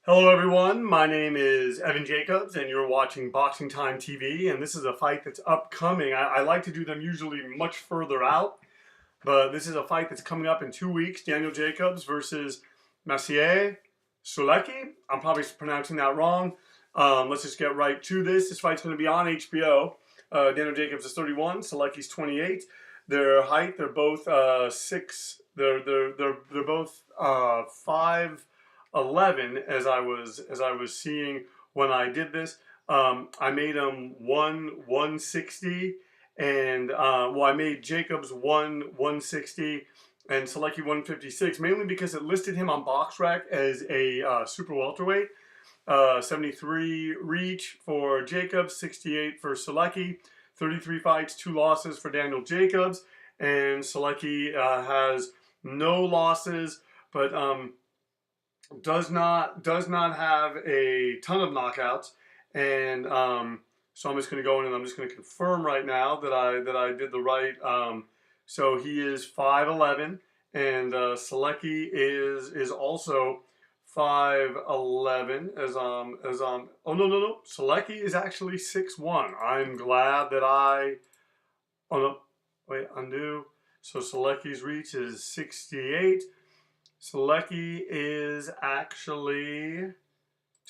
Hello everyone, my name is Evan Jacobs and you're watching Boxing Time TV, and this is a fight that's upcoming. I like to do them usually much further out, but this is a fight that's coming up in 2 weeks. Daniel Jacobs versus Maciej Sulecki. I'm probably pronouncing that wrong. Let's just get right to this. This fight's going to be on HBO. Daniel Jacobs is 31, Sulecki's 28. Their height, they're both 6. They're both 5'11", as I was seeing when I did this. I made him 160, and I made Jacobs 160 and Sulecki 156, mainly because it listed him on BoxRec as a super welterweight. 73 reach for Jacobs, 68 for Sulecki, 33 fights, 2 losses for Daniel Jacobs, and Sulecki has no losses, but does not have a ton of knockouts, and so I'm just going to go in and I'm just going to confirm right now that I did the right. So he is 5'11", and Sulecki is also 5'11". Oh no, Sulecki is actually 6'1". I'm glad that undo. So Sulecki's reach is 68. Sulecki is actually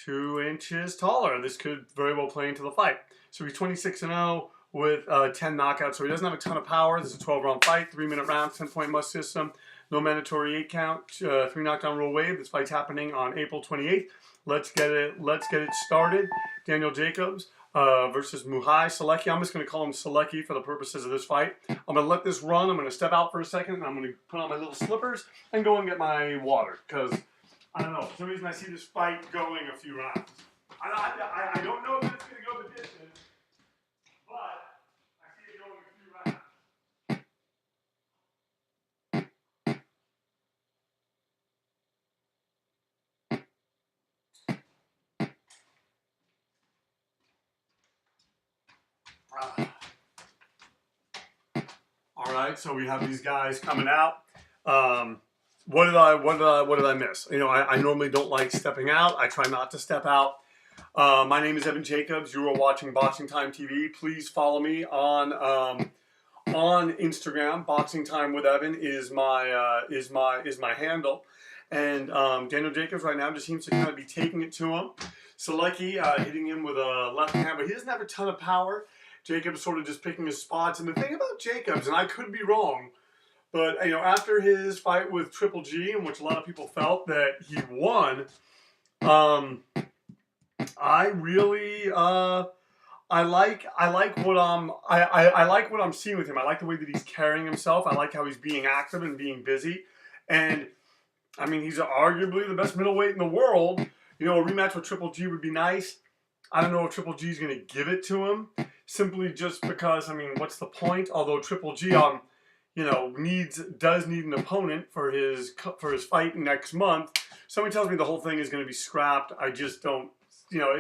2 inches taller. This could very well play into the fight. So he's 26-0 with 10 knockouts. So he doesn't have a ton of power. This is a 12-round fight, 3-minute rounds, 10-point must system. No mandatory 8 count, 3 knockdown rule wave. This fight's happening on April 28th. Let's get it started. Daniel Jacobs versus Maciej Sulecki. I'm just going to call him Sulecki for the purposes of this fight. I'm going to let this run. I'm going to step out for a second, and I'm going to put on my little slippers and go and get my water, because I don't know, for some reason I see this fight going a few rounds. I don't know if it's going to go the distance, but I see it going a few rounds. All right, so we have these guys coming out. What did I miss? You know, I normally don't like stepping out. I try not to step out. My name is Evan Jacobs. You are watching Boxing Time TV. Please follow me on Instagram. Boxing Time with Evan is my handle. And Daniel Jacobs right now just seems to kind of be taking it to him. Sulecki hitting him with a left hand, but he doesn't have a ton of power. Jacobs sort of just picking his spots. And the thing about Jacobs, and I could be wrong, but you know, after his fight with Triple G, in which a lot of people felt that he won, I really I like what I like what I'm seeing with him. I like the way that he's carrying himself. I like how he's being active and being busy. And I mean, he's arguably the best middleweight in the world. You know, a rematch with Triple G would be nice. I don't know if Triple G is going to give it to him, simply just because, I mean, what's the point? Although Triple G, you know, does need an opponent for his fight next month. Somebody tells me the whole thing is going to be scrapped. I just don't, you know,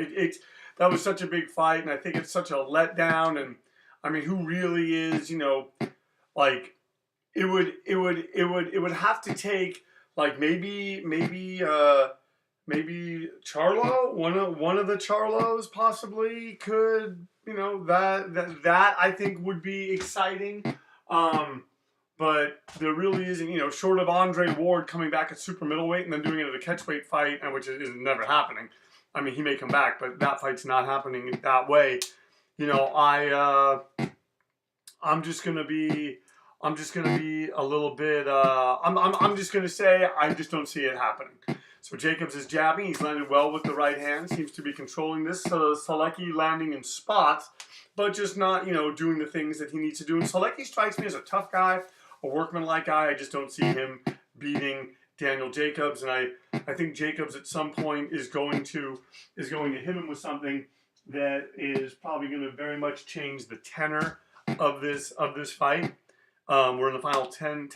that was such a big fight, and I think it's such a letdown. And I mean, who really is, you know, like it would have to take like maybe Charlo, one of the Charlos possibly could, you know, that I think would be exciting. But there really isn't, you know, short of Andre Ward coming back at super middleweight and then doing it at a catchweight fight, and which is never happening. I mean, he may come back, but that fight's not happening that way. You know, I'm just gonna be a little bit. I'm just gonna say I just don't see it happening. So Jacobs is jabbing. He's landed well with the right hand. Seems to be controlling this. Sulecki landing in spots, but just not, you know, doing the things that he needs to do. And Sulecki strikes me as a tough guy, a workmanlike guy. I just don't see him beating Daniel Jacobs. And I think Jacobs at some point is going to hit him with something that is probably going to very much change the tenor of this fight. We're in the final 10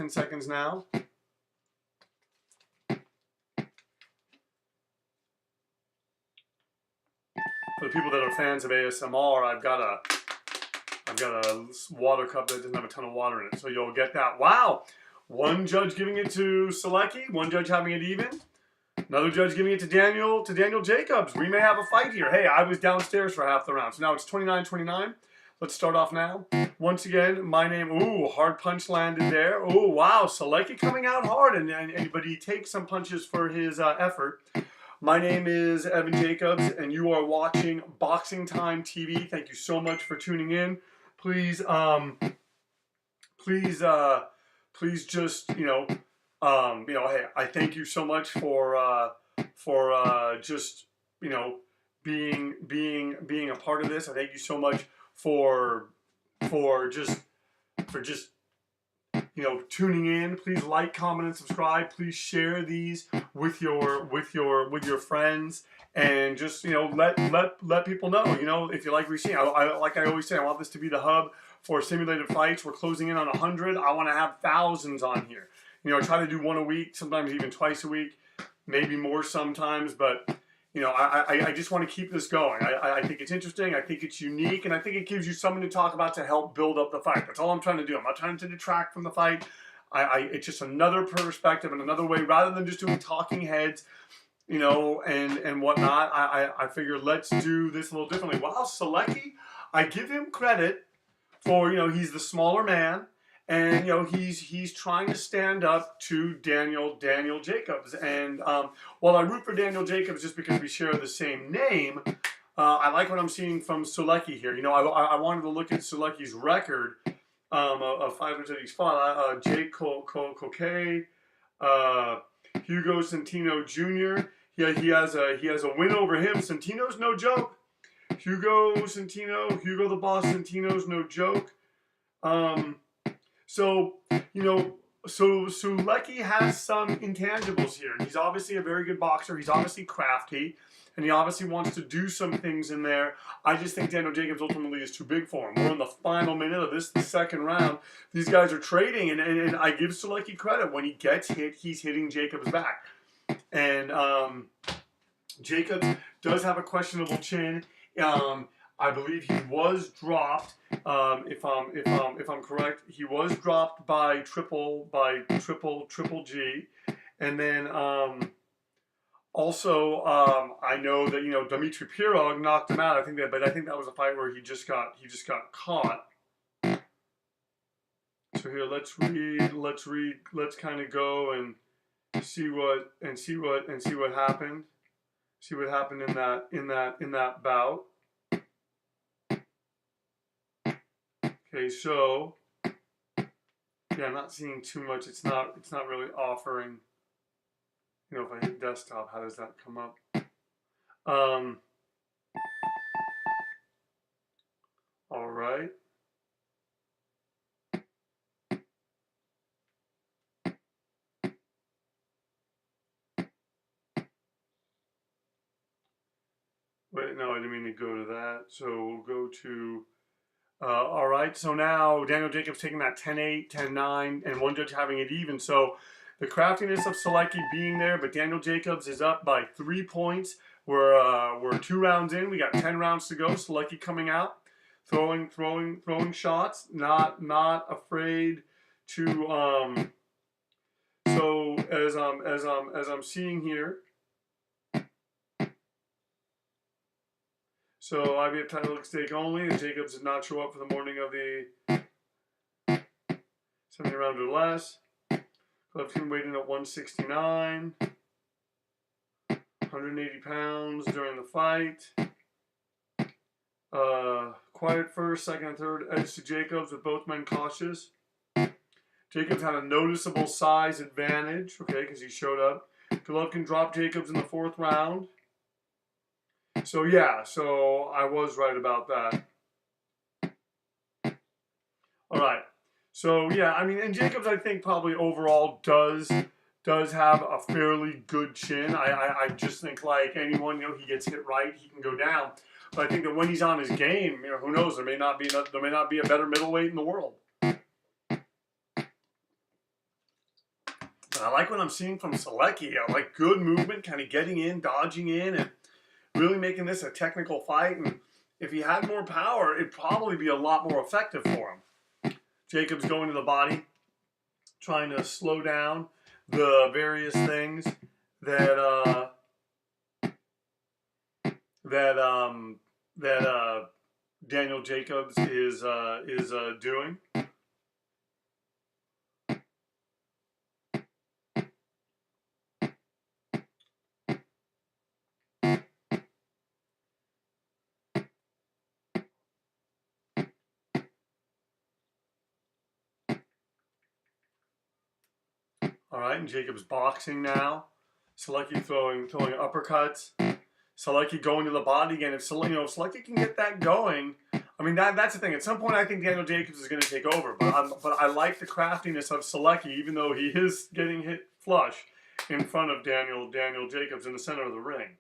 seconds now. For the people that are fans of ASMR, I've got a water cup that doesn't have a ton of water in it, so you'll get that. Wow! One judge giving it to Sulecki, one judge having it even. Another judge giving it to Daniel Jacobs. We may have a fight here. Hey, I was downstairs for half the round. So now it's 29-29. Let's start off now. Once again, my name, ooh, hard punch landed there. Oh, wow, Sulecki coming out hard, but he takes some punches for his effort. My name is Evan Jacobs, and you are watching Boxing Time TV. Thank you so much for tuning in. Please, please just, hey, I thank you so much for just, being a part of this. I thank you so much for just tuning in. Please like, comment, and subscribe. Please share these with your friends, and just let people know. If you like what you see, like I always say, I want this to be the hub for simulated fights. We're closing in on 100. I want to have thousands on here. I try to do one a week, sometimes even twice a week, maybe more sometimes, but I just want to keep this going. I think it's interesting. I think it's unique, and I think it gives you something to talk about to help build up the fight. That's all I'm trying to do. I'm not trying to detract from the fight. It's just another perspective and another way, rather than just doing talking heads, and whatnot. I figure let's do this a little differently. Wow, Sulecki, I give him credit for, he's the smaller man. And, he's trying to stand up to Daniel Jacobs. And while I root for Daniel Jacobs just because we share the same name, I like what I'm seeing from Sulecki here. I wanted to look at Sulecki's record of fighters that he's fought. Jake Coquet, Hugo Centeno Jr. He has a win over him. Centeno's no joke. Hugo the Boss Centeno's no joke. So Sulecki has some intangibles here. He's obviously a very good boxer. He's obviously crafty, and he obviously wants to do some things in there. I just think Daniel Jacobs ultimately is too big for him. We're in the final minute of the second round. These guys are trading, and I give Sulecki credit. When he gets hit, he's hitting Jacobs back. And Jacobs does have a questionable chin. I believe he was dropped. If I'm correct, he was dropped by triple G, and then also I know that Dimitri Pirog knocked him out. I think that was a fight where he just got caught. So here, let's kind of go and see what happened. See what happened in that bout. Okay, so yeah, I'm not seeing too much. It's not really offering. If I hit desktop, how does that come up? All right. Wait, no, I didn't mean to go to that. So we'll go to. All right, so now Daniel Jacobs taking that 10-8, 10-9, and one judge having it even. So the craftiness of Sulecki being there, but Daniel Jacobs is up by 3 points. We're 2 rounds in. We got 10 rounds to go. Sulecki coming out, throwing shots, not afraid to. So as I'm seeing here. So IBF title at stake only, and Jacobs did not show up for the morning of the 70 round or less. Left him waiting at 169, 180 pounds during the fight. Quiet first, second, and third edge to Jacobs with both men cautious. Jacobs had a noticeable size advantage, okay, because he showed up. Golovkin dropped Jacobs in the 4th round. So yeah, so I was right about that. All right. So yeah, I mean, and Jacobs, I think probably overall does have a fairly good chin. I just think like anyone, he gets hit right, he can go down. But I think that when he's on his game, who knows? There may not be a better middleweight in the world. But I like what I'm seeing from Sulecki. I like good movement, kind of getting in, dodging in, and really making this a technical fight. And if he had more power, it'd probably be a lot more effective for him. Jacobs going to the body, trying to slow down the various things that that Daniel Jacobs is doing. All right, and Jacobs boxing now. Sulecki throwing uppercuts. Sulecki going to the body again. If Sulecki can get that going, I mean that's the thing. At some point, I think Daniel Jacobs is going to take over. But I like the craftiness of Sulecki, even though he is getting hit flush in front of Daniel Jacobs in the center of the ring.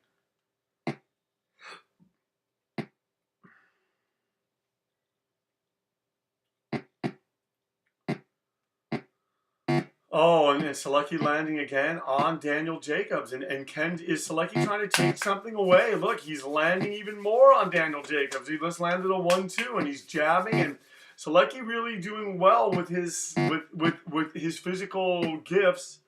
Oh, and Sulecki landing again on Daniel Jacobs. And is Sulecki trying to take something away? Look, he's landing even more on Daniel Jacobs. He just landed a 1-2 and he's jabbing. And Sulecki really doing well with his with his physical gifts.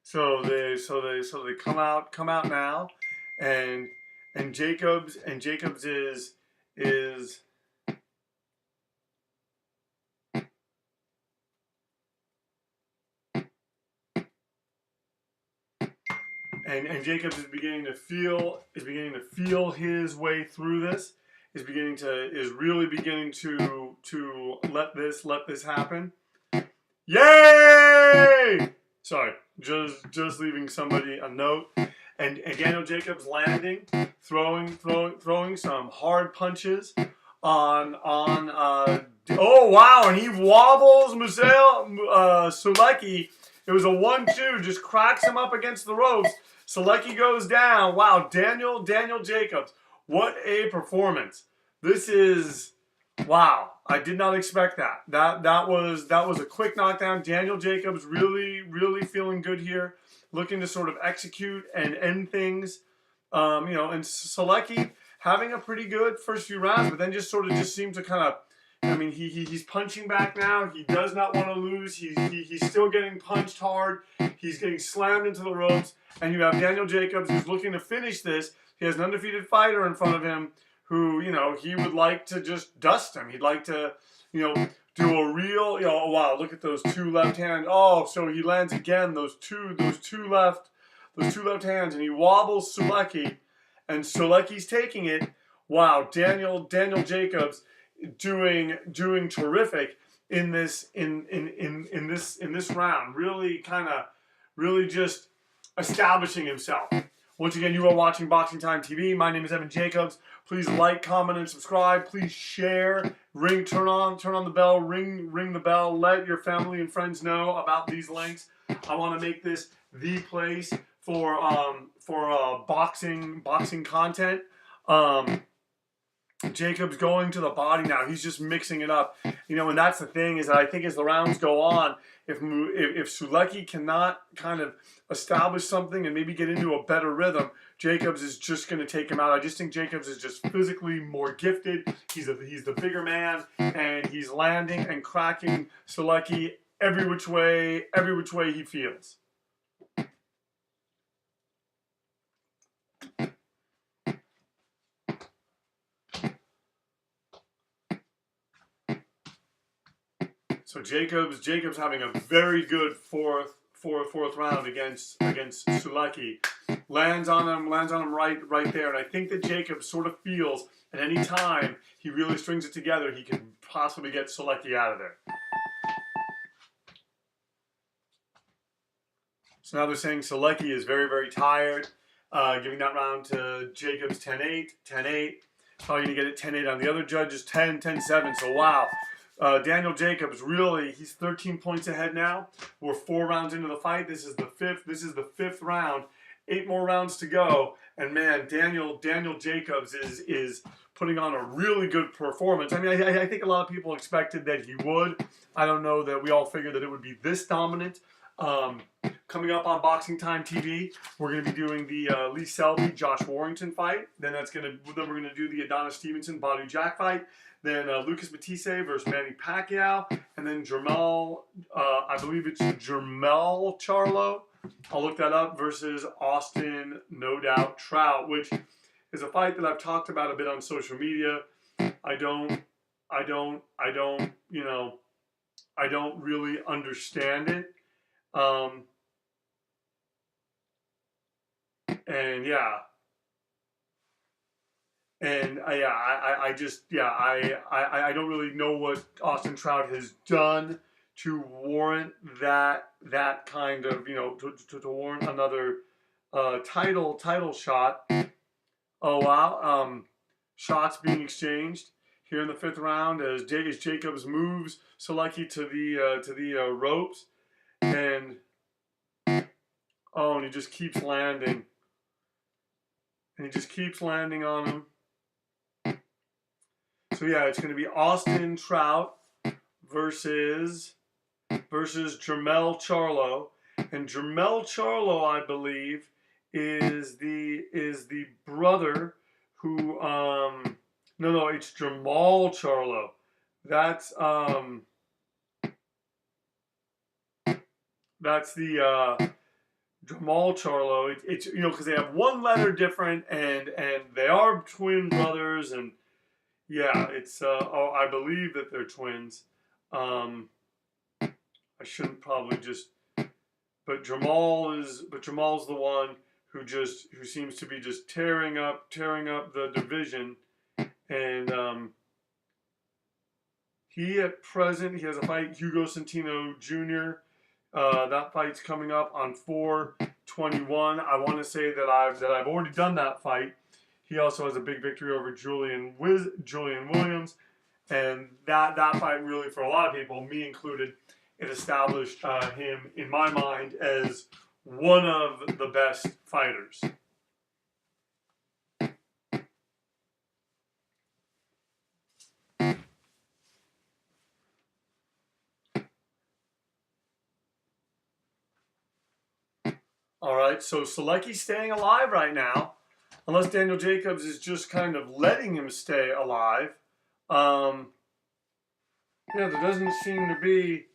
So they come out now, and Jacobs is and Jacobs is beginning to feel his way through this. Is really beginning to let this happen. Yay! Sorry, just leaving somebody a note. And Daniel Jacobs landing, throwing some hard punches on oh wow, and he wobbles Maciej Sulecki. It was a 1-2, just cracks him up against the ropes. Sulecki goes down. Wow, Daniel Jacobs, what a performance! This is wow. I did not expect that. That was a quick knockdown. Daniel Jacobs really feeling good here, looking to sort of execute and end things. And Sulecki having a pretty good first few rounds, but then just seemed to kind of. I mean, he's punching back now. He does not want to lose. He's still getting punched hard. He's getting slammed into the ropes. And you have Daniel Jacobs who's looking to finish this. He has an undefeated fighter in front of him who, he would like to just dust him. He'd like to, do a real, oh wow, look at those two left hands. Oh, so he lands again, those two left hands, and he wobbles Sulecki, and Sulecki's taking it. Wow, Daniel Jacobs doing terrific in this round. Really just establishing himself. Once again, you are watching Boxing Time TV. My name is Evan Jacobs. Please like, comment, and subscribe. Please share, turn on the bell, ring the bell. Let your family and friends know about these links. I want to make this the place for boxing content. Jacobs going to the body now. He's just mixing it up, and that's the thing is that I think as the rounds go on, if Sulecki cannot kind of establish something and maybe get into a better rhythm, Jacobs is just going to take him out. I just think Jacobs is just physically more gifted. He's the bigger man, and he's landing and cracking Sulecki every which way he feels. So Jacobs having a very good fourth round against Sulecki. Lands on him right there, and I think that Jacobs sort of feels at any time he really strings it together, he can possibly get Sulecki out of there. So now they're saying Sulecki is very tired, giving that round to Jacobs 10-8. Probably going to get it 10-8 on the other judges, 10-7. So wow. Daniel Jacobs, really, he's 13 points ahead now. We're 4 rounds into the fight. This is the fifth round. 8 more rounds to go. And man, Daniel Jacobs is putting on a really good performance. I mean, I think a lot of people expected that he would. I don't know that we all figured that it would be this dominant. Coming up on Boxing Time TV, we're going to be doing the Lee Selby Josh Warrington fight. Then we're going to do the Adonis Stevenson Badu Jack fight. Then Lucas Matisse versus Manny Pacquiao, and then I believe it's Jermell Charlo. I'll look that up, versus Austin No Doubt Trout, which is a fight that I've talked about a bit on social media. I don't really understand it. And yeah. And I don't really know what Austin Trout has done to warrant that kind of, to warrant another title shot. Oh wow, shots being exchanged here in the 5th round as Jacobs moves Sulecki to the ropes, and he just keeps landing, on him. So yeah, it's going to be Austin Trout versus Jermell Charlo, and Jermell Charlo, I believe, is the brother who no, it's Jermall Charlo. That's the Jermall Charlo. It's because they have one letter different, and they are twin brothers, and yeah, it's I believe that they're twins. I shouldn't probably just, but Jermall's the one who seems to be just tearing up the division, and he at present he has a fight, Hugo Centeno Jr. That fight's coming up on 4/21. I want to say that I've already done that fight. He also has a big victory over Julian Williams, and that fight really, for a lot of people, me included, it established him in my mind as one of the best fighters. All right, so Sulecki's staying alive right now, unless Daniel Jacobs is just kind of letting him stay alive. Yeah, there doesn't seem to be,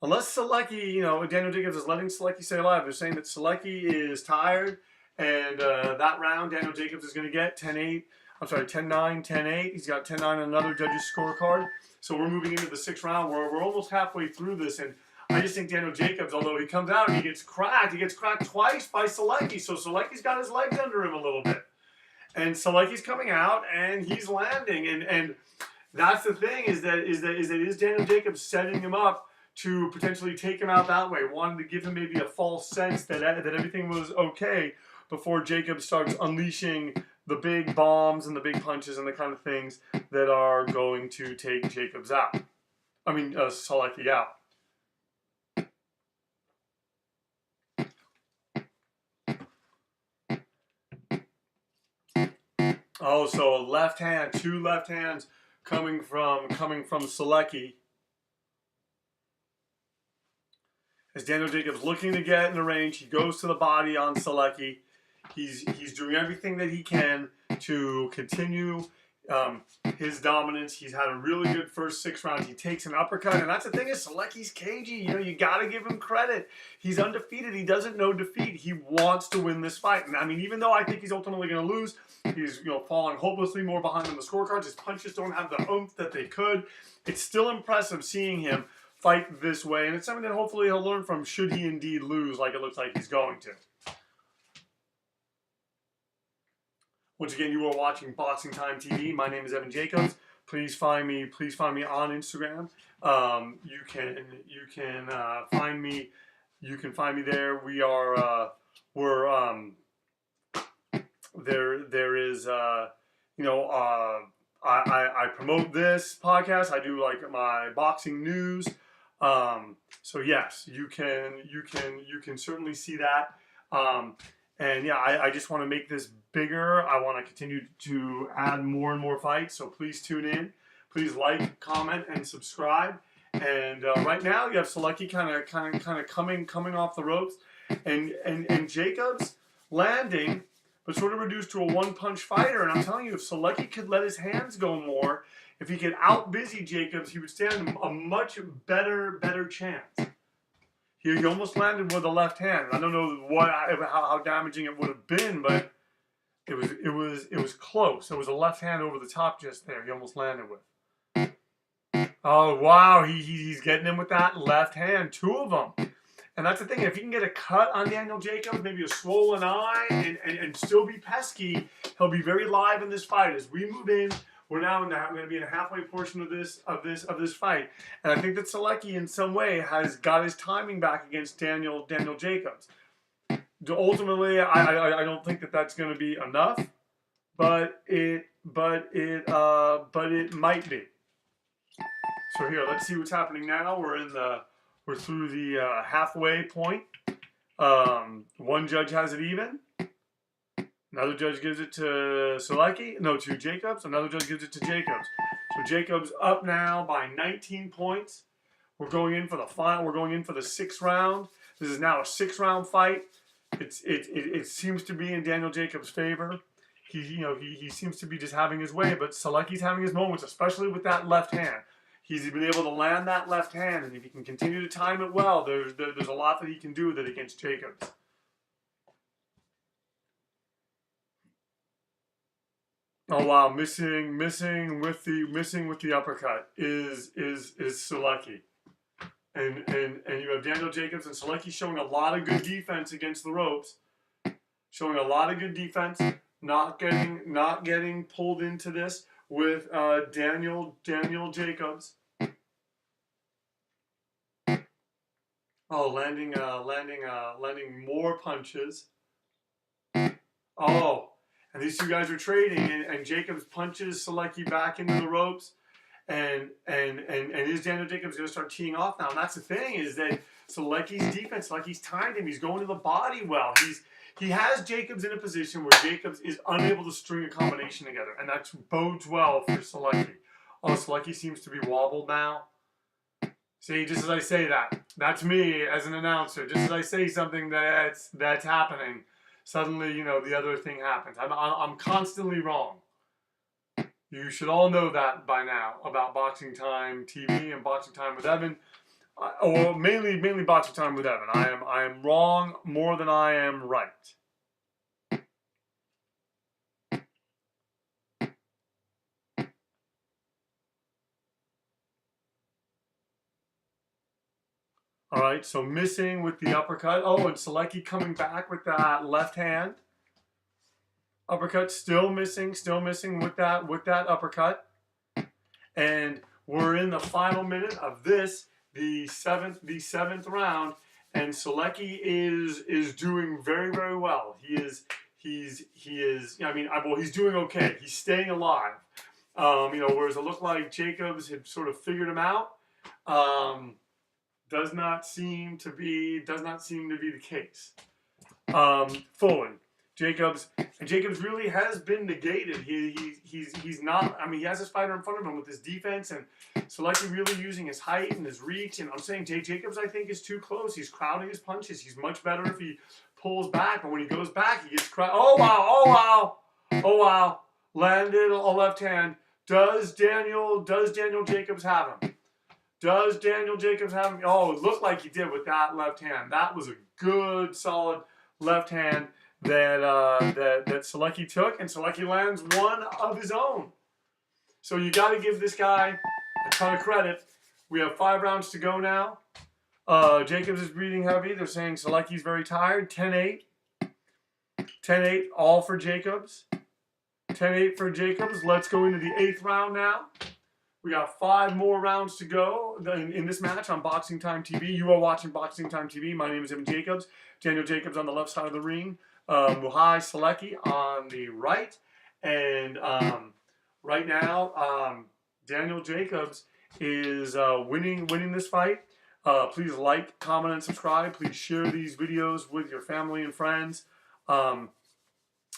unless Sulecki, Daniel Jacobs is letting Sulecki stay alive. They're saying that Sulecki is tired, and that round Daniel Jacobs is going to get 10-8. I'm sorry, 10-9, 10-8. He's got 10-9 on another judge's scorecard. So we're moving into the 6th round. We're almost halfway through this, and I just think Daniel Jacobs, although he comes out and he gets cracked twice by Sulecki. So Sulecki's got his legs under him a little bit. And Sulecki's coming out and he's landing. And that's the thing, is Daniel Jacobs setting him up to potentially take him out that way, wanting to give him maybe a false sense that everything was okay before Jacobs starts unleashing the big bombs and the big punches and the kind of things that are going to take Jacobs out. Sulecki out. Oh, so a left hand, 2 left hands coming from Sulecki. As Daniel Jacobs looking to get in the range, he goes to the body on Sulecki. He's doing everything that he can to continue his dominance. He's had a really good first 6 rounds. He takes an uppercut, and that's the thing, is Sulecki's cagey. You got to give him credit. He's undefeated. He doesn't know defeat. He wants to win this fight. And even though I think he's ultimately going to lose, he's falling hopelessly more behind on the scorecards. His punches don't have the oomph that they could. It's still impressive seeing him fight this way, and it's something that hopefully he'll learn from should he indeed lose, like it looks like he's going to. Once again, you are watching Boxing Time TV. My name is Evan Jacobs. Please find me on Instagram. You can find me. You can find me there. There is you know, I promote this podcast. I do like my boxing news. So yes, you can certainly see that. And yeah, I just want to make this bigger. I want to continue to add more and more fights. So please tune in. Please like, comment, and subscribe. And right now you have Sulecki kind of coming off the ropes, and Jacobs landing, but sort of reduced to a one-punch fighter. And I'm telling you, if Sulecki could let his hands go more, if he could out-busy Jacobs, he would stand a much better chance. He almost landed with the left hand. I don't know how damaging it would have been, but it was close. It was a left hand over the top just there. He almost landed with. Oh wow, he's getting him with that left hand, 2 of them. And that's the thing, if he can get a cut on Daniel Jacobs, maybe a swollen eye, and still be pesky, he'll be very live in this fight. As we move in, we're now going to be in a halfway portion of this fight. And I think that Sulecki in some way has got his timing back against Daniel Jacobs. Ultimately, I don't think that that's going to be enough, but it might be. So here, let's see what's happening now. We're through the halfway point. One judge has it even. Another judge gives it to to Jacobs. Another judge gives it to Jacobs. So Jacobs up now by 19 points. We're going in for the final. We're going in for the 6th round. This is now a 6-round fight. It seems to be in Daniel Jacobs' favor. He seems to be just having his way, but Sulecki's having his moments, especially with that left hand. He's been able to land that left hand, and if he can continue to time it well, there's a lot that he can do with it against Jacobs. Oh wow, missing with the uppercut is Sulecki. And you have Daniel Jacobs and Sulecki showing a lot of good defense against the ropes. Showing a lot of good defense, not getting pulled into this with Daniel Jacobs. Oh, landing more punches. Oh, and these 2 guys are trading, and Jacobs punches Sulecki back into the ropes, and is Daniel Jacobs going to start teeing off now? And that's the thing, is that Sulecki's defense, Sulecki's timed him. He's going to the body well. He has Jacobs in a position where Jacobs is unable to string a combination together, and that bodes well for Sulecki. Oh, Sulecki seems to be wobbled now. See, just as I say that, that's me as an announcer. Just as I say something that's happening, suddenly, the other thing happens. I'm constantly wrong. You should all know that by now about Boxing Time TV and Boxing Time with Evan. Or mainly Boxing Time with Evan. I am wrong more than I am right. All right, so missing with the uppercut. Oh, and Sulecki coming back with that left hand. Uppercut still missing with that uppercut. And we're in the final minute of this, the seventh round, and Sulecki is doing very well. He's doing okay. He's staying alive. Whereas it looked like Jacobs had sort of figured him out. Does not seem to be the case. Fully. Jacobs really has been negated. He's not. He has his fighter in front of him with his defense, and Sulecki really using his height and his reach. And I'm saying Jacobs, I think, is too close. He's crowding his punches. He's much better if he pulls back. But when he goes back, he gets crowded. Oh wow! Landed a left hand. Does Daniel Jacobs have him? Does Daniel Jacobs have him? Oh, it looked like he did with that left hand. That was a good, solid left hand that Sulecki took, and Sulecki lands one of his own. So you got to give this guy a ton of credit. We have 5 rounds to go now. Jacobs is breathing heavy. They're saying Sulecki's very tired. 10-8. 10-8, all for Jacobs. 10-8 for Jacobs. Let's go into the 8th round now. We got 5 more rounds to go in this match on Boxing Time TV. You are watching Boxing Time TV. My name is Evan Jacobs. Daniel Jacobs on the left side of the ring. Maciej Sulecki on the right. And right now, Daniel Jacobs is winning this fight. Please like, comment, and subscribe. Please share these videos with your family and friends. And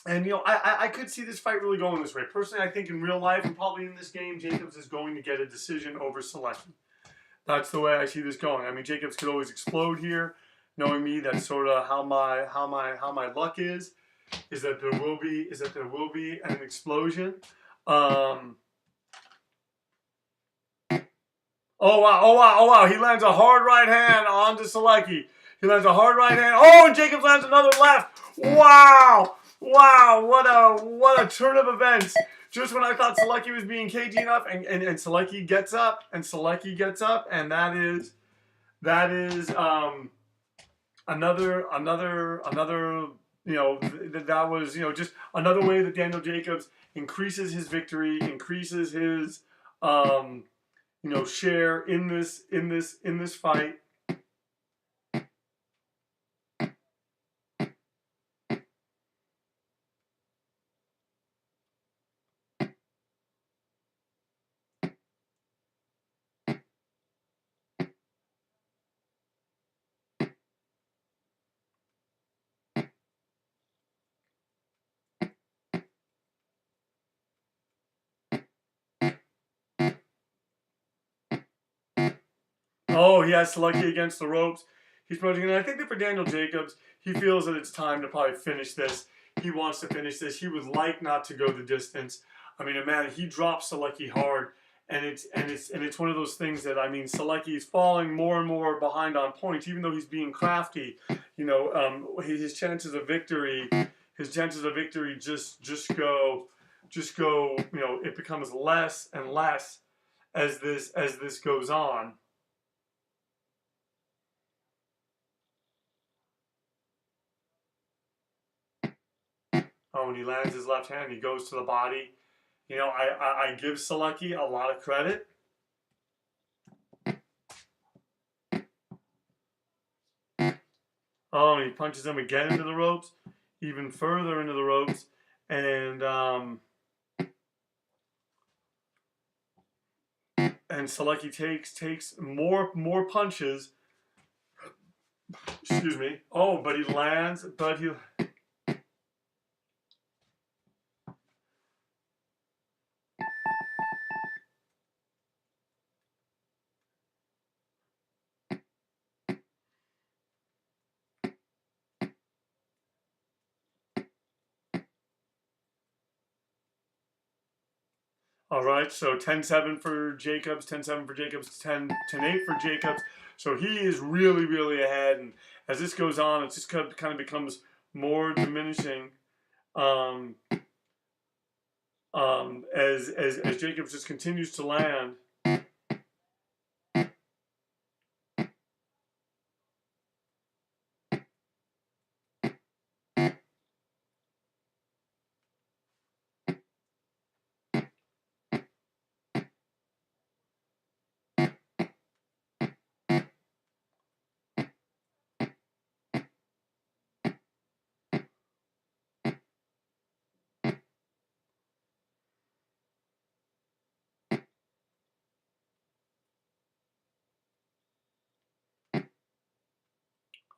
I could see this fight really going this way. Personally, I think in real life and probably in this game, Jacobs is going to get a decision over Sulecki. That's the way I see this going. I mean, Jacobs could always explode here. Knowing me, that's sort of how my luck is that there will be an explosion. Oh wow, oh wow, oh wow. He lands a hard right hand onto Sulecki. He lands a hard right hand. Oh, and Jacobs lands another left. Wow. Wow, what a turn of events. Just when I thought Sulecki was being cagey enough, and Sulecki gets up, and Sulecki gets up, and that is another that was just another way that Daniel Jacobs increases his victory, increases his share in this fight. Oh, he has Sulecki against the ropes. He's approaching, and I think that for Daniel Jacobs, he feels that it's time to probably finish this. He wants to finish this. He would like not to go the distance. I mean, man, he drops Sulecki hard, and it's one of those things that, I mean, Sulecki is falling more and more behind on points, even though he's being crafty. His chances of victory, just go. It becomes less and less as this goes on. Oh, when he lands his left hand, he goes to the body. I give Sulecki a lot of credit. Oh, and he punches him again into the ropes, even further into the ropes, and Sulecki takes more punches. Excuse me. Oh, but he lands, but he. All right, so 10-7 for Jacobs, 10-7 for Jacobs, 10-8 for Jacobs. So he is really, really ahead. And as this goes on, it just kind of becomes more diminishing as Jacobs just continues to land.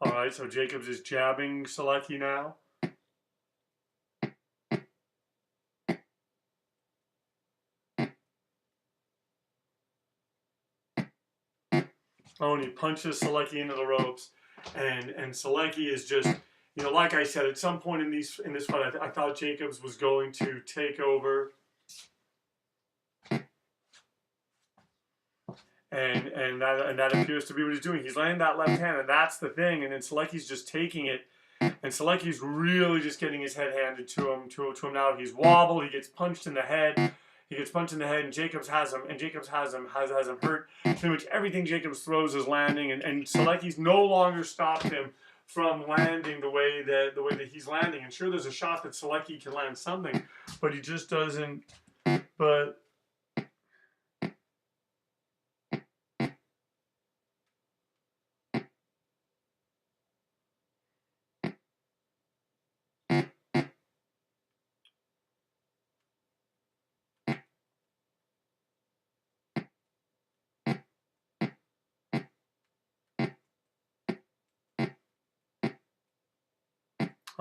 All right, so Jacobs is jabbing Sulecki now. Oh, and he punches Sulecki into the ropes, and Sulecki is just, like I said, at some point in this fight, I thought Jacobs was going to take over, and that appears to be what he's doing. He's landing that left hand, and that's the thing. And then Sulecki's just taking it, and Sulecki's really just getting his head handed to him now. He's wobbled. He gets punched in the head. And Jacobs has him, has him hurt. Pretty much everything Jacobs throws is landing, and Sulecki's no longer stopped him from landing the way that he's landing. And sure, there's a shot that Sulecki can land something, but he just doesn't. But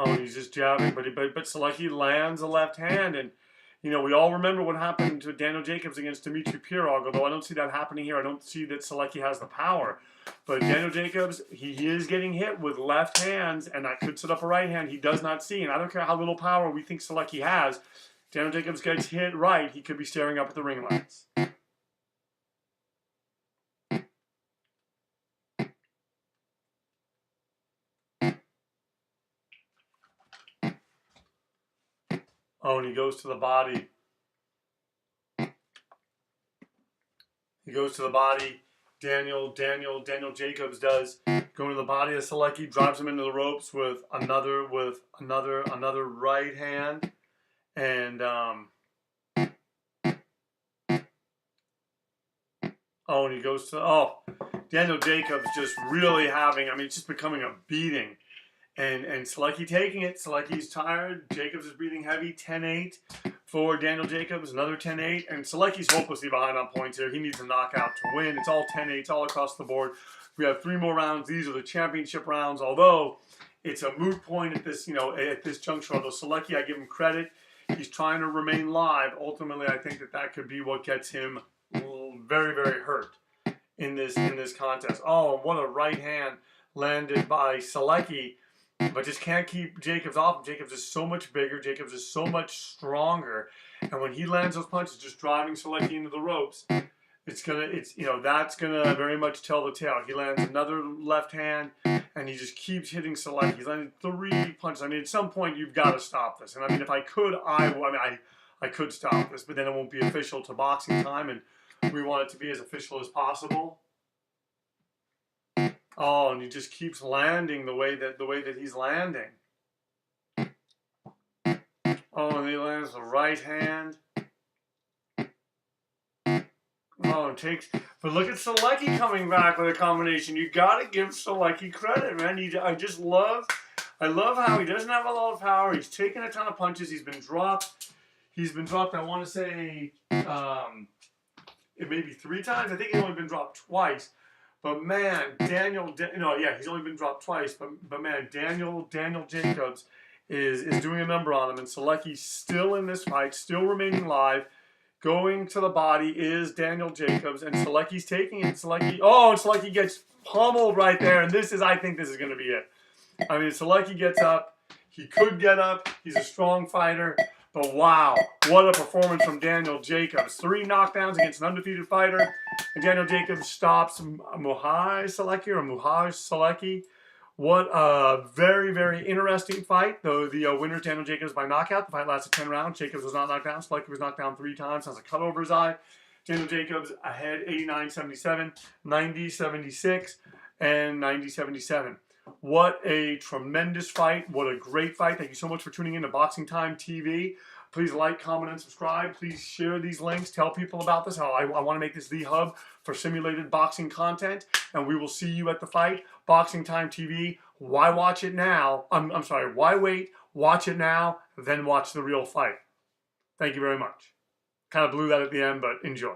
Oh, he's just jabbing, but Sulecki lands a left hand, and you know we all remember what happened to Daniel Jacobs against Dimitri Pirog. Although I don't see that happening here, I don't see that Sulecki has the power. But Daniel Jacobs, he is getting hit with left hands, and that could set up a right hand he does not see. And I don't care how little power we think Sulecki has. Daniel Jacobs gets hit right, he could be staring up at the ring lights. Oh, and he goes to the body. He goes to the body. Daniel Jacobs does go into the body of Sulecki, drives him into the ropes with another right hand, and oh, and he goes to Daniel Jacobs just really having, I mean, it's just becoming a beating. And Sulecki taking it. Sulecki's tired. Jacobs is breathing heavy. 10-8 for Daniel Jacobs. Another 10-8. And Sulecki's hopelessly behind on points here. He needs a knockout to win. It's all 10-8. It's all across the board. We have 3 more rounds. These are the championship rounds. Although it's a moot point at this, at this juncture. Although Sulecki, I give him credit. He's trying to remain live. Ultimately, I think that could be what gets him very, very hurt in this contest. Oh, what a right hand landed by Sulecki. But just can't keep Jacobs off. Jacobs is so much bigger. Jacobs is so much stronger. And when he lands those punches, just driving Sulecki into the ropes, that's gonna very much tell the tale. He lands another left hand, and he just keeps hitting Sulecki. He's landed 3 punches. I mean, at some point you've got to stop this. And I mean, if I could, I could stop this, but then it won't be official to boxing time, and we want it to be as official as possible. Oh, and he just keeps landing the way that he's landing. Oh, and he lands the right hand. Oh, and but look at Sulecki coming back with a combination. You gotta give Sulecki credit, man. I love how he doesn't have a lot of power. He's taken a ton of punches. He's been dropped. I want to say, it may be 3 times. I think he's only been dropped twice. But man, he's only been dropped twice. But man, Daniel Jacobs is doing a number on him, and Sulecki's still in this fight, still remaining live. Going to the body is Daniel Jacobs, and Sulecki's taking it. Sulecki gets pummeled right there, and I think this is going to be it. I mean, Sulecki gets up. He could get up. He's a strong fighter. But wow, what a performance from Daniel Jacobs. 3 knockdowns against an undefeated fighter. And Daniel Jacobs stops Maciej Sulecki. What a very, very interesting fight. Though the winner is Daniel Jacobs by knockout. The fight lasted 10 rounds. Jacobs was not knocked down. Sulecki was knocked down 3 times. Has a cut over his eye. Daniel Jacobs ahead 89-77, 90-76, and 90-77. What a tremendous fight. What a great fight. Thank you so much for tuning in to Boxing Time TV. Please like, comment, and subscribe. Please share these links. Tell people about this. I want to make this the hub for simulated boxing content. And we will see you at the fight. Boxing Time TV. Why watch it now? I'm sorry. Why wait? Watch it now, then watch the real fight. Thank you very much. Kind of blew that at the end, but enjoy.